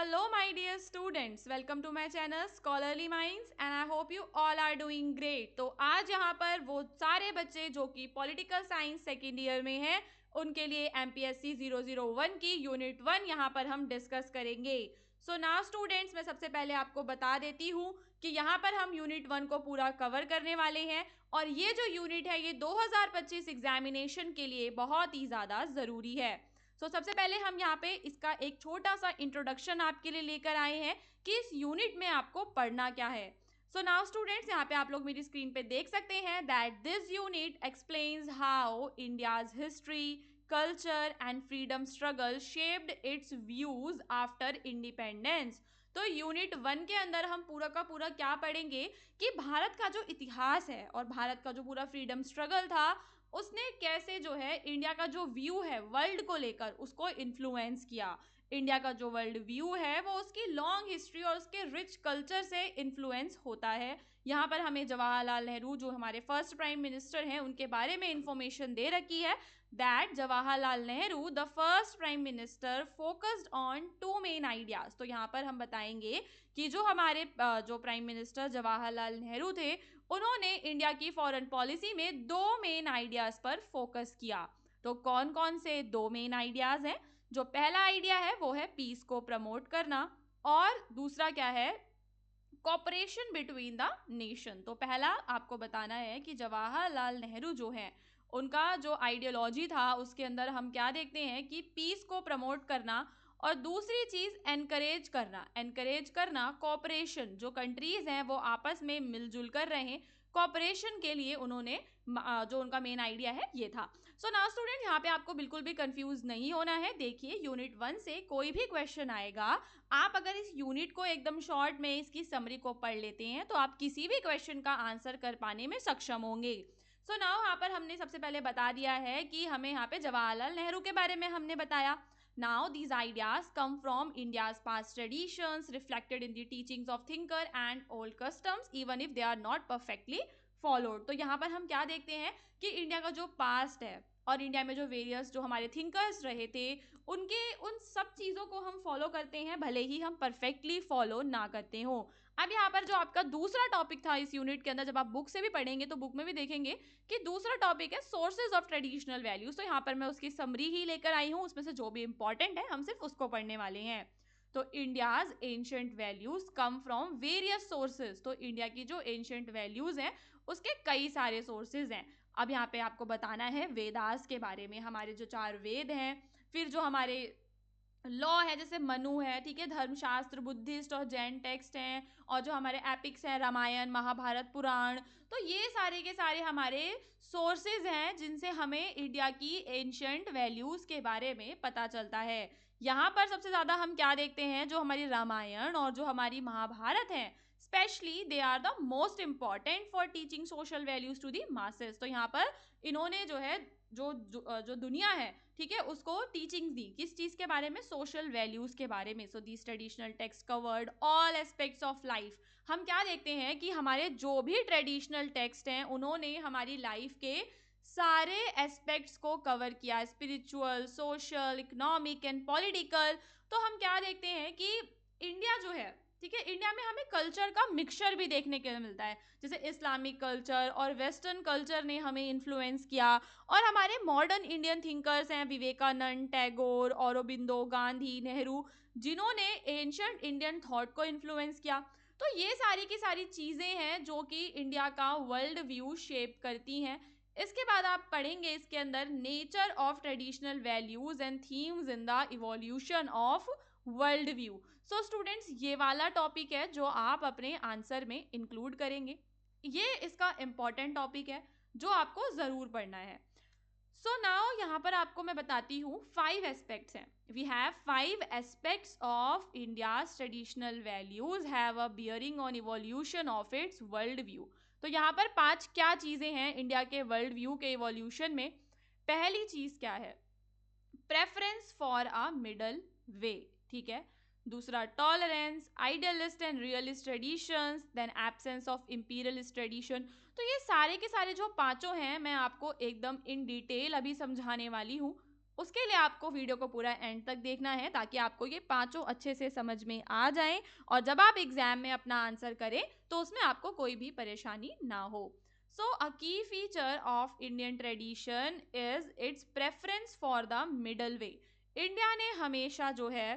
Hello my dear students, welcome to my channel Scholarly Minds and I hope you all are doing great। तो आज यहाँ पर वो सारे बच्चे जो कि पॉलिटिकल साइंस सेकेंड ईयर में हैं उनके लिए MPSC 001 की यूनिट 1 यहाँ पर हम डिस्कस करेंगे। सो नाउ स्टूडेंट्स, मैं सबसे पहले आपको बता देती हूँ कि यहाँ पर हम यूनिट 1 को पूरा कवर करने वाले हैं और ये जो यूनिट है ये 2025 एग्जामिनेशन के लिए बहुत ही ज़्यादा ज़रूरी है। सबसे पहले हम यहाँ पे इसका एक छोटा सा इंट्रोडक्शन आपके लिए लेकर आए हैं कि इस यूनिट में आपको पढ़ना क्या है। सो नाउ स्टूडेंट्स, यहाँ पे आप लोग मेरी स्क्रीन पे देख सकते हैं that this unit explains how India's history, culture and freedom struggle shaped it's views after independence. तो यूनिट 1 के अंदर हम पूरा का पूरा क्या पढ़ेंगे कि भारत का जो इतिहास है और भारत का जो पूरा फ्रीडम स्ट्रगल था उसने कैसे जो है इंडिया का जो व्यू है वर्ल्ड को लेकर उसको इन्फ्लुएंस किया। इंडिया का जो वर्ल्ड व्यू है वो उसकी लॉन्ग हिस्ट्री और उसके रिच कल्चर से इन्फ्लुएंस होता है। यहाँ पर हमें जवाहरलाल नेहरू जो हमारे फर्स्ट प्राइम मिनिस्टर हैं उनके बारे में इंफॉर्मेशन दे रखी है that Jawaharlal Nehru the first prime minister focused on two main ideas. तो यहाँ पर हम बताएंगे कि जो हमारे जो प्राइम मिनिस्टर जवाहरलाल नेहरू थे उन्होंने इंडिया की फॉरेन पॉलिसी में दो मेन आइडियाज पर फोकस किया। तो कौन कौन से दो मेन आइडियाज हैं? जो पहला आइडिया है वो है पीस को प्रमोट करना और दूसरा क्या है? Cooperation between the nation. तो पहला आपको बताना है कि जवाहरलाल नेहरू जो है उनका जो आइडियोलॉजी था उसके अंदर हम क्या देखते हैं कि पीस को प्रमोट करना और दूसरी चीज एनकरेज करना कॉपरेशन, जो कंट्रीज हैं वो आपस में मिलजुल कर रहें, कॉपरेशन के लिए उन्होंने जो उनका मेन आइडिया है ये था। सो नाउ स्टूडेंट, यहाँ पे आपको बिल्कुल भी कंफ्यूज नहीं होना है। देखिए यूनिट 1 से कोई भी क्वेश्चन आएगा, आप अगर इस यूनिट को एकदम शॉर्ट में इसकी समरी को पढ़ लेते हैं तो आप किसी भी क्वेश्चन का आंसर कर पाने में सक्षम होंगे। सो नाउ यहाँ पर हमने सबसे पहले बता दिया है कि हमें यहाँ पे जवाहरलाल नेहरू के बारे में हमने बताया। Now these ideas come from India's past traditions reflected in the teachings of thinker and old customs even if they are not perfectly followed। तो यहाँ पर हम क्या देखते हैं कि इंडिया का जो पास्ट है और इंडिया में जो वेरियस जो हमारे थिंकर्स रहे थे उनके उन सब चीज़ों को हम फॉलो करते हैं भले ही हम परफेक्टली फॉलो ना करते हो। अब यहाँ पर जो आपका दूसरा टॉपिक था इस यूनिट के अंदर, जब आप बुक से भी पढ़ेंगे तो बुक में भी देखेंगे कि दूसरा टॉपिक है सोर्सेज ऑफ ट्रेडिशनल वैल्यूज। तो यहाँ पर मैं उसकी समरी ही लेकर आई हूँ, उसमें से जो भी इंपॉर्टेंट है हम सिर्फ उसको पढ़ने वाले हैं। तो India's ancient values come from various sources. तो इंडिया की जो एंशंट वैल्यूज हैं उसके कई सारे सोर्सेज हैं। अब यहाँ पे आपको बताना है वेदास के बारे में, हमारे जो 4 वेद हैं, फिर जो हमारे लॉ है जैसे मनु है, ठीक है, धर्मशास्त्र, बुद्धिस्ट और जैन टेक्स्ट हैं, और जो हमारे एपिक्स हैं रामायण, महाभारत, पुराण। तो ये सारे के सारे हमारे सोर्सेज हैं जिनसे हमें इंडिया की एंशंट वैल्यूज के बारे में पता चलता है। यहाँ पर सबसे ज़्यादा हम क्या देखते हैं, जो हमारी रामायण और जो हमारी महाभारत हैं specially they are the most important for teaching social values to the masses. तो यहाँ पर इन्होंने जो है जो दुनिया है, ठीक है, उसको टीचिंग्स दी किस चीज़ के बारे में, सोशल वैल्यूज के बारे में। So these traditional text covered all aspects of life. हम क्या देखते हैं कि हमारे जो भी ट्रेडिशनल टेक्स्ट हैं उन्होंने हमारी लाइफ के सारे एस्पेक्ट्स को कवर किया, spiritual, social, economic and political. तो हम क्या देखते हैं कि इंडिया जो है, ठीक है, इंडिया में हमें कल्चर का मिक्सचर भी देखने के लिए मिलता है, जैसे इस्लामिक कल्चर और वेस्टर्न कल्चर ने हमें इन्फ्लुएंस किया। और हमारे मॉडर्न इंडियन थिंकर्स हैं विवेकानंद, टैगोर, औरोबिंदो, गांधी, नेहरू, जिन्होंने एंशंट इंडियन थॉट को इन्फ्लुएंस किया। तो ये सारी की सारी चीज़ें हैं जो कि इंडिया का वर्ल्ड व्यू शेप करती हैं। इसके बाद आप पढ़ेंगे इसके अंदर nature of traditional values and themes in the evolution of world view. So students, ये वाला टॉपिक है जो आप अपने आंसर में इंक्लूड करेंगे। ये इसका इम्पॉर्टेंट टॉपिक है जो आपको ज़रूर पढ़ना है। सो नाउ यहाँ पर आपको मैं बताती हूँ 5 एस्पेक्ट्स हैं। We have 5 aspects of India's traditional values have a bearing on evolution of its world view. तो यहाँ पर 5 क्या चीज़ें हैं इंडिया के वर्ल्ड व्यू के इवोल्यूशन में। पहली चीज़ क्या है? Preference for a middle way, ठीक है। दूसरा tolerance, idealist and realist traditions, then absence of imperialist tradition. तो ये सारे के सारे जो पांचों हैं मैं आपको एकदम इन डिटेल अभी समझाने वाली हूँ। उसके लिए आपको वीडियो को पूरा एंड तक देखना है ताकि आपको ये पांचों अच्छे से समझ में आ जाएं और जब आप एग्जाम में अपना आंसर करें तो उसमें आपको कोई भी परेशानी ना हो। So a key feature of Indian tradition is its preference for the middle way. India ने हमेशा जो है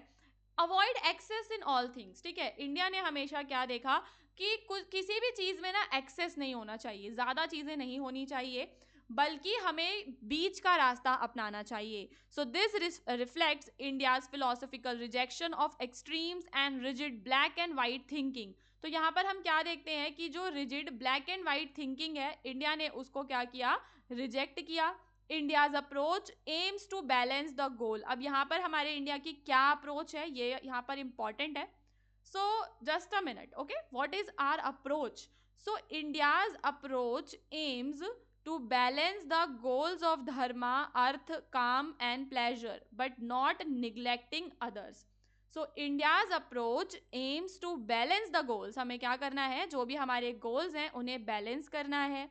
avoid excess in all things, ठीक है। इंडिया ने हमेशा क्या देखा कि कुछ किसी भी चीज में ना एक्सेस नहीं होना चाहिए, ज्यादा चीजें नहीं होनी चाहिए, बल्कि हमें बीच का रास्ता अपनाना चाहिए। So this reflects India's philosophical rejection of extremes and rigid black and white thinking. तो यहाँ पर हम क्या देखते हैं कि जो rigid black and white thinking है, इंडिया ने उसको क्या किया, रिजेक्ट किया। India's approach aims to balance the goal. अब यहाँ पर हमारे इंडिया की क्या अप्रोच है, ये यहाँ पर इंपॉर्टेंट है। So just a minute, okay, what is our approach? So India's approach aims to balance the goals of dharma, arth, calm and pleasure but not neglecting others. So India's approach aims to balance the goals. हमें क्या करना है, जो भी हमारे goals हैं उन्हें balance करना है।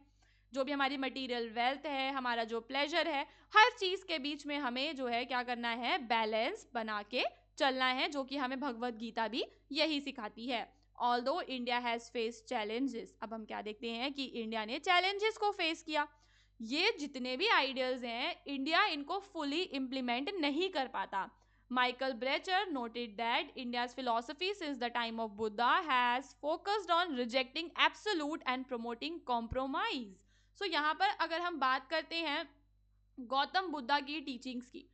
जो भी हमारी मटीरियल वेल्थ है, हमारा जो प्लेजर है, हर चीज के बीच में हमें जो है क्या करना है, बैलेंस बना के चलना है, जो कि हमें भगवत गीता भी यही सिखाती है। Although India has face challenges. अब हम क्या देखते हैं कि इंडिया ने चैलेंजेस को फेस किया। ये जितने भी आइडियल्स हैं, इंडिया इनको फुली इम्प्लीमेंट नहीं कर पाता। Michael Brecher noted that India's philosophy since the time of Buddha has focused on rejecting absolute and promoting compromise. So यहाँ पर अगर हम बात करते हैं गौतम बुद्धा की टीचिंग्स की,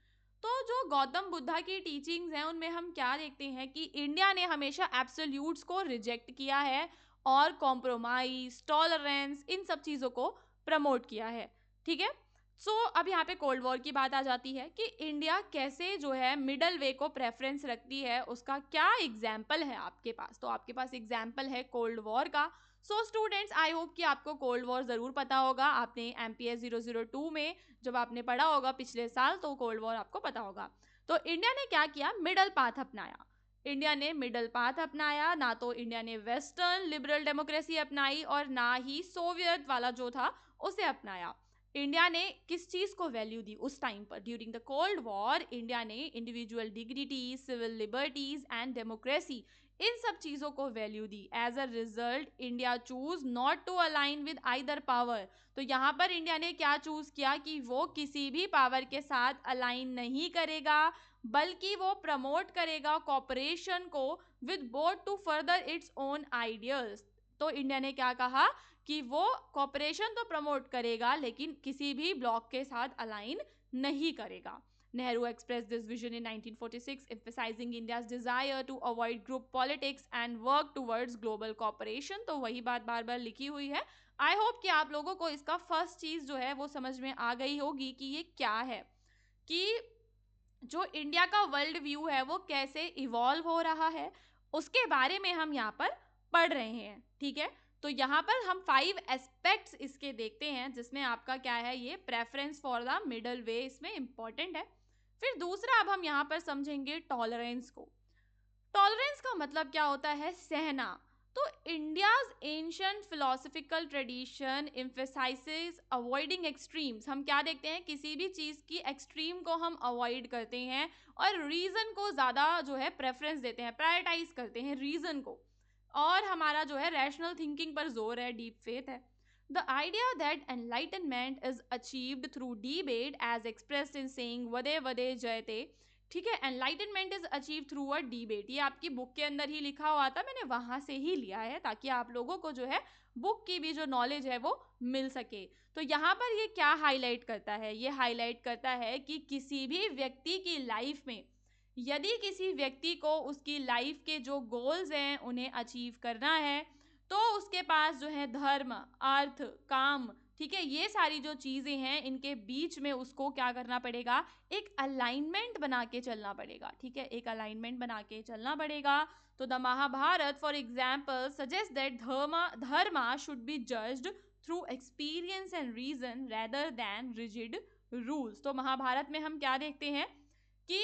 तो जो गौतम बुद्धा की टीचिंग्स हैं उनमें हम क्या देखते हैं कि इंडिया ने हमेशा एब्सोल्यूट्स को रिजेक्ट किया है और कॉम्प्रोमाइज, टॉलरेंस, इन सब चीज़ों को प्रमोट किया है, ठीक है। सो अब यहाँ पे कोल्ड वॉर की बात आ जाती है कि इंडिया कैसे जो है मिडल वे को प्रेफरेंस रखती है, उसका क्या एग्जाम्पल है आपके पास। तो आपके पास एग्जाम्पल है कोल्ड वॉर का। सो स्टूडेंट्स, आई होप कि आपको कोल्ड वॉर ज़रूर पता होगा। आपने MPS 002 में जब आपने पढ़ा होगा पिछले साल, तो कोल्ड वॉर आपको पता होगा। तो इंडिया ने क्या किया, मिडल पाथ अपनाया। इंडिया ने मिडल पाथ अपनाया, ना तो इंडिया ने वेस्टर्न लिबरल डेमोक्रेसी अपनाई और ना ही सोवियत वाला जो था उसे अपनाया। इंडिया ने किस चीज को वैल्यू दी उस टाइम पर, during the cold war India ने individual dignity, civil liberties and democracy, इन सब चीजों को वैल्यू दी। As a result India choose not to align with either power. तो यहाँ पर इंडिया ने क्या चूज किया कि वो किसी भी पावर के साथ अलाइन नहीं करेगा, बल्कि वो प्रमोट करेगा कॉपरेशन को with both to further its own ideals. तो इंडिया ने क्या कहा कि वो कॉपरेशन तो प्रमोट करेगा लेकिन किसी भी ब्लॉक के साथ अलाइन नहीं करेगा। Nehru expressed this vision in 1946, emphasizing India's desire to avoid group politics and work towards global cooperation. तो वही बात बार बार लिखी हुई है। आई होप कि आप लोगों को इसका फर्स्ट चीज जो है वो समझ में आ गई होगी कि ये क्या है, कि जो इंडिया का वर्ल्ड व्यू है वो कैसे इवॉल्व हो रहा है, उसके बारे में हम यहाँ पर पढ़ रहे हैं, ठीक है। तो यहाँ पर हम 5 एस्पेक्ट्स इसके देखते हैं, जिसमें आपका क्या है, ये प्रेफरेंस फॉर द मिडल वे इसमें इंपॉर्टेंट है। फिर दूसरा अब हम यहाँ पर समझेंगे टॉलरेंस को। टॉलरेंस का मतलब क्या होता है, सहना। तो India's ancient philosophical tradition emphasises avoiding extremes. हम क्या देखते हैं, किसी भी चीज की एक्सट्रीम को हम अवॉइड करते हैं और रीजन को ज्यादा जो है प्रेफरेंस देते हैं, प्रायोरिटाइज करते हैं रीजन को, और हमारा जो है रैशनल थिंकिंग पर जोर है, डीप फेथ है। The idea that enlightenment is achieved through debate as expressed in saying वदे वदे जयते, ठीक है। Enlightenment is achieve through a debate, ये आपकी बुक के अंदर ही लिखा हुआ था, मैंने वहां से ही लिया है ताकि आप लोगों को जो है बुक की भी जो नॉलेज है वो मिल सके। तो यहाँ पर ये क्या हाईलाइट करता है, ये हाईलाइट करता है कि किसी भी व्यक्ति की लाइफ में यदि किसी व्यक्ति को उसकी लाइफ के जो गोल्स हैं उन्हें अचीव करना है, तो उसके पास जो है धर्म, अर्थ, काम, ठीक है, ये सारी जो चीजें हैं इनके बीच में उसको क्या करना पड़ेगा, एक अलाइनमेंट बना के चलना पड़ेगा, ठीक है, एक अलाइनमेंट बना के चलना पड़ेगा। तो the Mahabharata for example suggest that dharma should be judged through experience and reason rather than rigid rules. तो महाभारत में हम क्या देखते हैं कि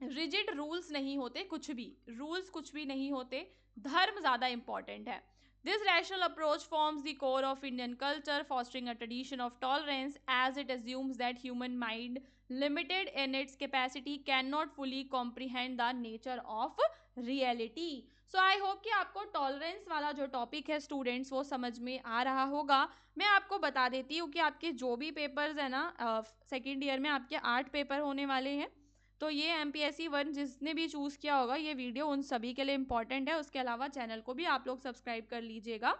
रिजिड रूल्स नहीं होते, कुछ भी रूल्स कुछ भी नहीं होते, धर्म ज्यादा इंपॉर्टेंट है। This rational approach forms the core of Indian culture, fostering a tradition of tolerance as it assumes that human mind, limited in its capacity, cannot fully comprehend the nature of reality. So I hope कि आपको tolerance वाला जो topic है students वो समझ में आ रहा होगा. मैं आपको बता देती हूँ कि आपके जो भी पेपर्स है ना सेकेंड ईयर में आपके 8 पेपर होने वाले हैं. तो ये MPSC 1 जिसने भी चूज़ किया होगा ये वीडियो उन सभी के लिए इम्पॉर्टेंट है. उसके अलावा चैनल को भी आप लोग सब्सक्राइब कर लीजिएगा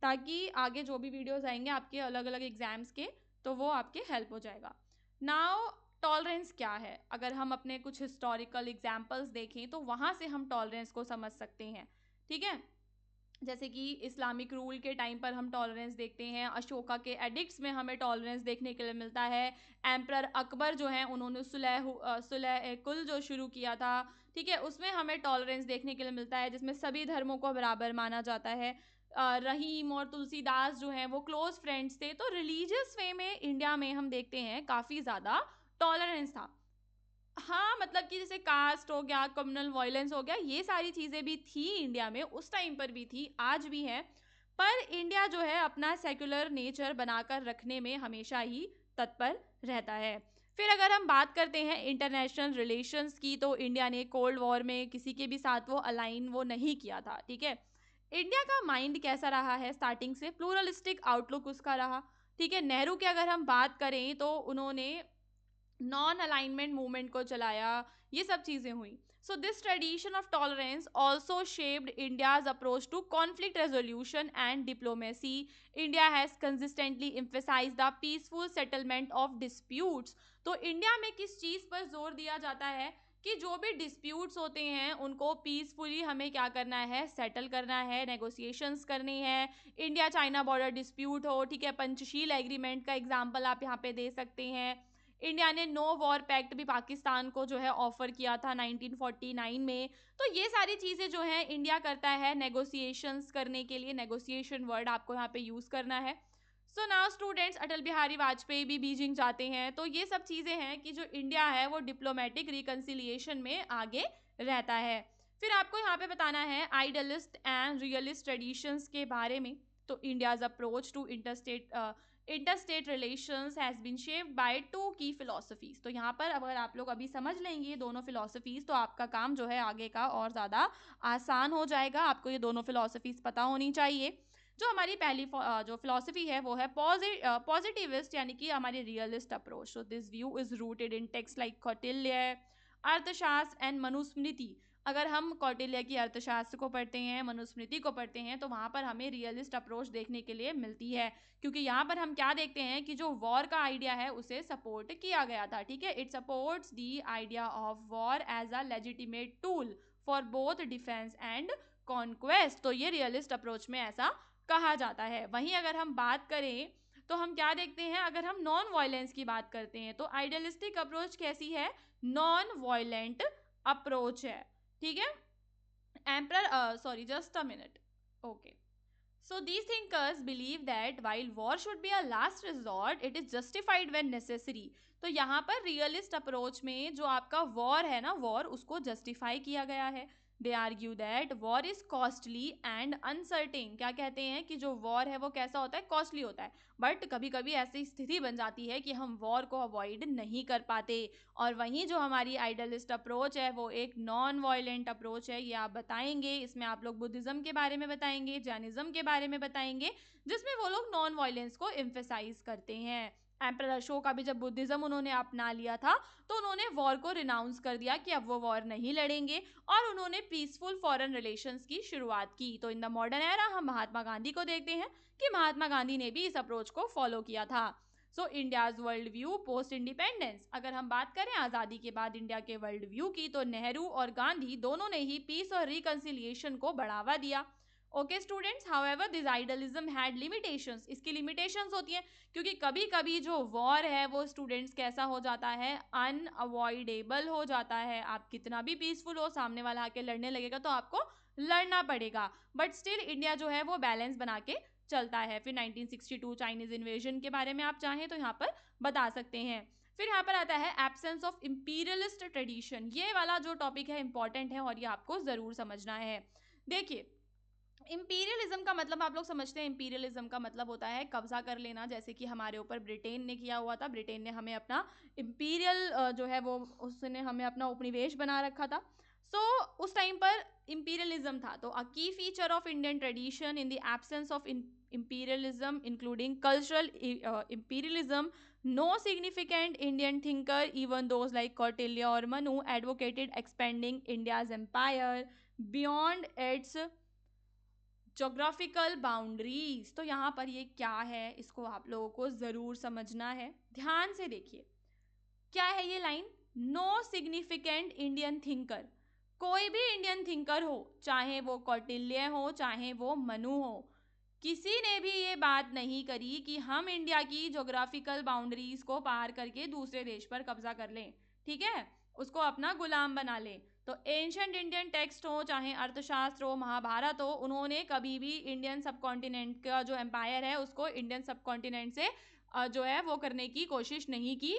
ताकि आगे जो भी वीडियोस आएंगे आपके अलग अलग एग्जाम्स के तो वो आपके हेल्प हो जाएगा. नाउ टॉलरेंस क्या है, अगर हम अपने कुछ हिस्टोरिकल एग्जाम्पल्स देखें तो वहाँ से हम टॉलरेंस को समझ सकते हैं. ठीक है, जैसे कि इस्लामिक रूल के टाइम पर हम टॉलरेंस देखते हैं, अशोका के एडिक्ट्स में हमें टॉलरेंस देखने के लिए मिलता है. एम्परर अकबर जो हैं उन्होंने सुलह कुल जो शुरू किया था, ठीक है, उसमें हमें टॉलरेंस देखने के लिए मिलता है जिसमें सभी धर्मों को बराबर माना जाता है. रहीम और तुलसीदास जो हैं वो क्लोज फ्रेंड्स थे. तो रिलीजियस वे में इंडिया में हम देखते हैं काफ़ी ज़्यादा टॉलरेंस था. हाँ, मतलब कि जैसे कास्ट हो गया, कम्युनल वायलेंस हो गया, ये सारी चीज़ें भी थी इंडिया में, उस टाइम पर भी थी, आज भी है. पर इंडिया जो है अपना सेक्युलर नेचर बनाकर रखने में हमेशा ही तत्पर रहता है. फिर अगर हम बात करते हैं इंटरनेशनल रिलेशंस की तो इंडिया ने कोल्ड वॉर में किसी के भी साथ वो अलाइन वो नहीं किया था. ठीक है, इंडिया का माइंड कैसा रहा है स्टार्टिंग से, प्लूरलिस्टिक आउटलुक उसका रहा. ठीक है, नेहरू की अगर हम बात करें तो उन्होंने नॉन अलाइनमेंट मूवमेंट को चलाया, ये सब चीज़ें हुई. So this tradition of tolerance also shaped India's approach to conflict resolution and diplomacy. India has consistently emphasise the peaceful settlement of disputes. तो इंडिया में किस चीज़ पर जोर दिया जाता है कि जो भी डिस्प्यूट्स होते हैं उनको पीसफुली हमें क्या करना है, सेटल करना है, नेगोशिएशंस करनी है. इंडिया चाइना बॉर्डर डिस्प्यूट हो, ठीक है, पंचशील एग्रीमेंट का एग्जाम्पल आप यहाँ पे दे सकते हैं. इंडिया ने नो वॉर पैक्ट भी पाकिस्तान को जो है ऑफर किया था 1949 में. तो ये सारी चीज़ें जो है इंडिया करता है नेगोशिएशंस करने के लिए. नेगोशिएशन वर्ड आपको यहाँ पे यूज़ करना है. So now students, Atal Bihari Vajpayee भी बीजिंग जाते हैं. तो ये सब चीज़ें हैं कि जो इंडिया है वो डिप्लोमेटिक रिकन्सिलिएशन में आगे रहता है. फिर आपको यहाँ पे बताना है आइडलिस्ट एंड रियलिस्ट ट्रेडिशंस के बारे में. तो India's approach to interstate relations has been shaped by two key philosophies. तो यहाँ पर अगर आप लोग अभी समझ लेंगे ये दोनों फिलोसफीज तो आपका काम जो है आगे का और ज़्यादा आसान हो जाएगा. आपको ये दोनों फिलोसफीज पता होनी चाहिए. जो हमारी पहली जो फिलोसफी है वो है पॉजिटिविस्ट यानी कि हमारी realist approach. So this view is rooted in text like Kautilya, अर्थशास्त्र एंड मनुस्मृति. अगर हम कौटिल्य की अर्थशास्त्र को पढ़ते हैं, मनुस्मृति को पढ़ते हैं तो वहाँ पर हमें रियलिस्ट अप्रोच देखने के लिए मिलती है. क्योंकि यहाँ पर हम क्या देखते हैं कि जो वॉर का आइडिया है उसे सपोर्ट किया गया था. ठीक है, it supports the idea of war as a legitimate tool for both defence and conquest. तो ये रियलिस्ट अप्रोच में ऐसा कहा जाता है. वहीं अगर हम बात करें तो हम क्या देखते हैं, अगर हम नॉन वायलेंस की बात करते हैं तो आइडियलिस्टिक अप्रोच कैसी है, नॉन वायलेंट अप्रोच है. ठीक है, emperor sorry just a minute, okay. So these thinkers believe that while war should be a last resort, it is justified when necessary. तो यहाँ पर रियलिस्ट अप्रोच में जो आपका वॉर है ना, वॉर उसको जस्टिफाई किया गया है. दे argue that war is costly and uncertain. क्या कहते हैं कि जो वॉर है वो कैसा होता है, कॉस्टली होता है. बट कभी कभी ऐसी स्थिति बन जाती है कि हम वॉर को अवॉइड नहीं कर पाते. और वहीं जो हमारी आइडलिस्ट अप्रोच है वो एक नॉन वायलेंट अप्रोच है. ये आप बताएंगे, इसमें आप लोग बुद्धिज्म के बारे में बताएंगे, जैनिज्म के बारे में बताएंगे, जिसमें वो लोग नॉन वायलेंस को एम्फेसाइज करते हैं. एम्परर अशोक का भी जब बुद्धिज्म उन्होंने अपना लिया था तो उन्होंने वॉर को रिनाउंस कर दिया कि अब वो वॉर नहीं लड़ेंगे और उन्होंने पीसफुल फॉरेन रिलेशंस की शुरुआत की. तो इन द मॉडर्न एरा हम महात्मा गांधी को देखते हैं कि महात्मा गांधी ने भी इस अप्रोच को फॉलो किया था. सो India's world view post independence. अगर हम बात करें आज़ादी के बाद इंडिया के वर्ल्ड व्यू की तो नेहरू और गांधी दोनों ने ही पीस और रिकन्सिलिएशन को बढ़ावा दिया. Okay students, however this idealism had limitations. इसकी लिमिटेशंस होती हैं क्योंकि कभी कभी जो वॉर है वो स्टूडेंट्स कैसा हो जाता है, अनअवॉइडेबल हो जाता है. आप कितना भी पीसफुल हो, सामने वाला आके लड़ने लगेगा तो आपको लड़ना पड़ेगा. बट स्टिल इंडिया जो है वो बैलेंस बना के चलता है. फिर 1962 चाइनीज इन्वेजन के बारे में आप चाहें तो यहाँ पर बता सकते हैं. फिर यहाँ पर आता है एब्सेंस ऑफ इंपीरियलिस्ट ट्रेडिशन. ये वाला जो टॉपिक है इंपॉर्टेंट है और ये आपको ज़रूर समझना है. देखिए, इंपीरियलिज्म का मतलब आप लोग समझते हैं, इंपीरियलिज्म का मतलब होता है कब्जा कर लेना, जैसे कि हमारे ऊपर ब्रिटेन ने किया हुआ था। ब्रिटेन ने हमें अपना इंपीरियल जो है वो उसने हमें अपना उपनिवेश बना रखा था। सो उस टाइम पर इंपीरियलिज्म था। तो अ key feature of Indian tradition in the absence of imperialism including cultural imperialism, no significant Indian thinker, even those like Kautilya or Manu, advocated expanding India's empire beyond its geographical boundaries. तो यहाँ पर ये क्या है, इसको आप लोगों को जरूर समझना है। ध्यान से देखिए क्या है ये line, no significant Indian thinker. कोई भी इंडियन थिंकर हो, चाहे वो कौटिल्य हो चाहे वो मनु हो, किसी ने भी ये बात नहीं करी कि हम इंडिया की ज्योग्राफिकल बाउंड्रीज को पार करके दूसरे देश पर कब्जा कर लें, ठीक है, उसको अपना गुलाम बना लें। तो एंशंट इंडियन टेक्स्ट हो चाहे अर्थशास्त्र हो, महाभारत हो, उन्होंने कभी भी इंडियन सब कॉन्टिनेंट का जो एम्पायर है उसको इंडियन सब कॉन्टिनेंट से जो है वो करने की कोशिश नहीं की,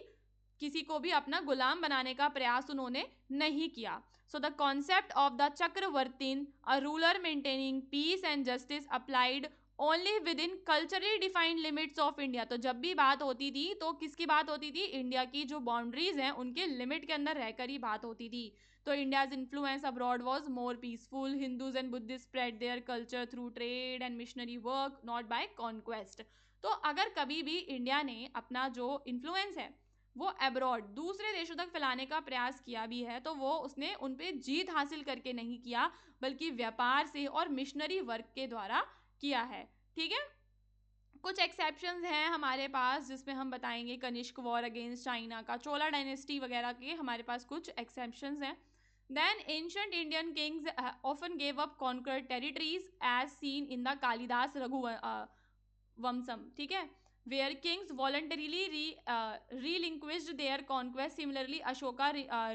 किसी को भी अपना गुलाम बनाने का प्रयास उन्होंने नहीं किया। So the concept of the chakravartin, a ruler maintaining peace and justice, applied only within culturally defined limits of India. तो जब भी बात होती थी तो किसकी बात होती थी, इंडिया की जो बाउंड्रीज हैं उनके लिमिट के अंदर रहकर ही बात होती थी। तो India's influence abroad was more peaceful, Hindus and Buddhist spread their culture through trade and missionary work, not by conquest. तो अगर कभी भी इंडिया ने अपना जो इन्फ्लुएंस है वो अब्रॉड दूसरे देशों तक फैलाने का प्रयास किया भी है, तो वो उसने उन पे जीत हासिल करके नहीं किया, बल्कि व्यापार से और मिशनरी वर्क के द्वारा किया है, ठीक है। कुछ एक्सेप्शंस हैं हमारे पास जिसमें हम बताएंगे कनिष्क वॉर अगेंस्ट चाइना का, चोला डायनेस्टी वगैरह के हमारे पास कुछ एक्सेप्शंस हैं। Then ancient Indian kings often gave up conquered territories as seen in the Kalidasa Raghuvamsham, ठीक है, where kings voluntarily relinquished their conquest. Similarly, Ashoka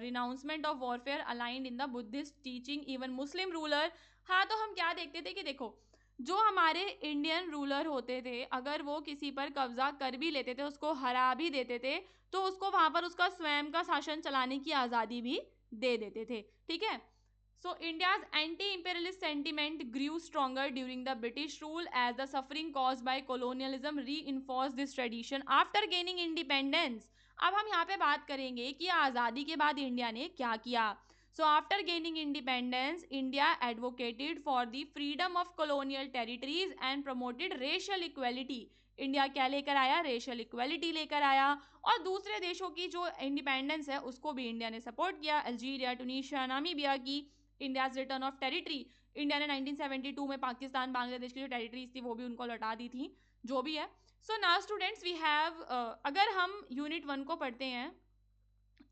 renouncement of warfare aligned in the Buddhist teaching. Even Muslim ruler, हाँ तो हम क्या देखते थे कि देखो जो हमारे इंडियन रूलर होते थे, अगर वो किसी पर कब्जा कर भी लेते थे, उसको हरा भी देते थे, तो उसको वहां पर उसका स्वयं का शासन चलाने की आज़ादी भी दे देते थे, ठीक है। So India's anti-imperialist sentiment grew stronger during the British rule as the suffering caused by colonialism reinforced this tradition after gaining independence. अब हम यहाँ पे बात करेंगे कि आज़ादी के बाद इंडिया ने क्या किया। So after gaining independence, India advocated for the freedom of colonial territories and promoted racial equality. India क्या लेकर आया, रेशियल इक्वलिटी लेकर आया, और दूसरे देशों की जो इंडिपेंडेंस है उसको भी इंडिया ने सपोर्ट किया। अल्जीरिया, टूनिशिया, नामीबिया की India's return of territory, India ने 1972 में पाकिस्तान बांग्लादेश की जो टेरिटरीज थी वो भी उनको लौटा दी थी, जो भी है। So now students we have, अगर हम यूनिट 1 को पढ़ते हैं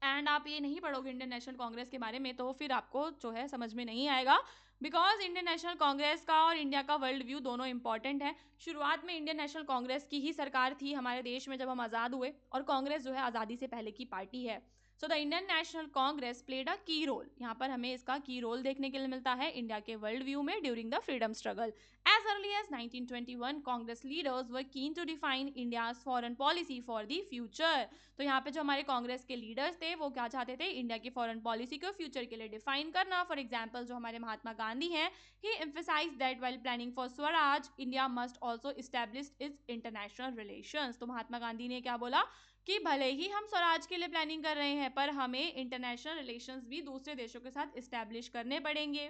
एंड आप ये नहीं पढ़ोगे इंडियन नेशनल कांग्रेस के बारे में, तो फिर आपको जो है समझ में नहीं आएगा, बिकॉज इंडियन नेशनल कांग्रेस का और इंडिया का वर्ल्ड व्यू दोनों इंपॉर्टेंट है। शुरुआत में इंडियन नेशनल कांग्रेस की ही सरकार थी हमारे देश में जब हम आज़ाद हुए, और कांग्रेस जो है आज़ादी से पहले की पार्टी है। So the Indian National Congress played a की रोल, यहाँ पर हमें इसका की रोल देखने के लिए मिलता है इंडिया के वर्ल्ड व्यू में during the freedom struggle. As early as 1921, Congress leaders were keen to define India's foreign policy for the future. तो यहाँ पे जो हमारे कांग्रेस के लीडर्स थे वो क्या चाहते थे, इंडिया की फॉरेन पॉलिसी को फ्यूचर के लिए डिफाइन करना। फॉर एग्जाम्पल जो हमारे महात्मा गांधी हैं, he emphasized that while planning for Swaraj, India must also establish its international relations. तो महात्मा गांधी ने क्या बोला कि भले ही हम स्वराज के लिए प्लानिंग कर रहे हैं, पर हमें इंटरनेशनल रिलेशंस भी दूसरे देशों के साथ इस्टेब्लिश करने पड़ेंगे।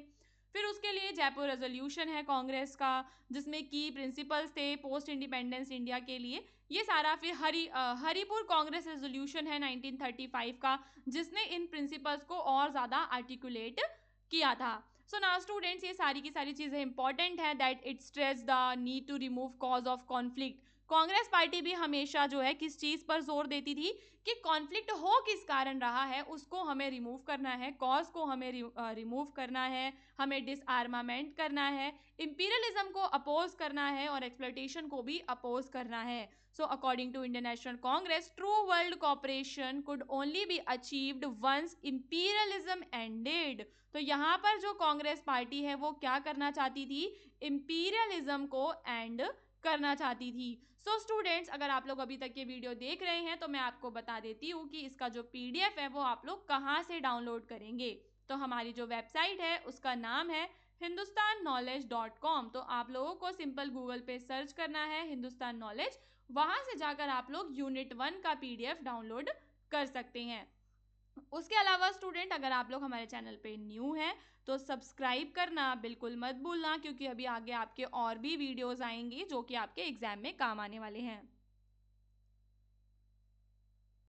फिर उसके लिए जयपुर रेजोल्यूशन है कांग्रेस का, जिसमें की प्रिंसिपल्स थे पोस्ट इंडिपेंडेंस इंडिया के लिए, ये सारा। फिर हरिपुर कांग्रेस रेजोल्यूशन है 1935 का, जिसने इन प्रिंसिपल्स को और ज़्यादा आर्टिकुलेट किया था। सो नाउ स्टूडेंट्स, ये सारी की सारी चीज़ें इंपॉर्टेंट है that it stress the need to remove cause of conflict. Congress party भी हमेशा जो है किस चीज़ पर जोर देती थी कि कॉन्फ्लिक्ट हो किस कारण रहा है उसको हमें रिमूव करना है, कॉज को हमें रिमूव करना है, हमें डिसआर्मामेंट करना है, इंपीरियलिज्म को अपोज करना है और एक्सप्लॉयटेशन को भी अपोज करना है। So according to Indian National Congress, true world cooperation could only be achieved once imperialism ended. तो यहाँ पर जो कांग्रेस पार्टी है वो क्या करना चाहती थी, इंपीरियलिज्म को एंड करना चाहती थी। सो स्टूडेंट्स, अगर आप लोग अभी तक ये वीडियो देख रहे हैं तो मैं आपको बता देती हूँ कि इसका जो PDF है वो आप लोग कहाँ से डाउनलोड करेंगे। तो हमारी जो वेबसाइट है उसका नाम है hindustannowledge.com। तो आप लोगों को सिंपल गूगल पे सर्च करना है हिंदुस्तान नॉलेज, वहां से जाकर आप लोग यूनिट 1 का PDF डाउनलोड कर सकते हैं। उसके अलावा स्टूडेंट, अगर आप लोग हमारे चैनल पे न्यू हैं तो सब्सक्राइब करना बिल्कुल मत भूलना, क्योंकि अभी आगे आपके और भी वीडियोस आएंगी जो कि आपके एग्जाम में काम आने वाले हैं।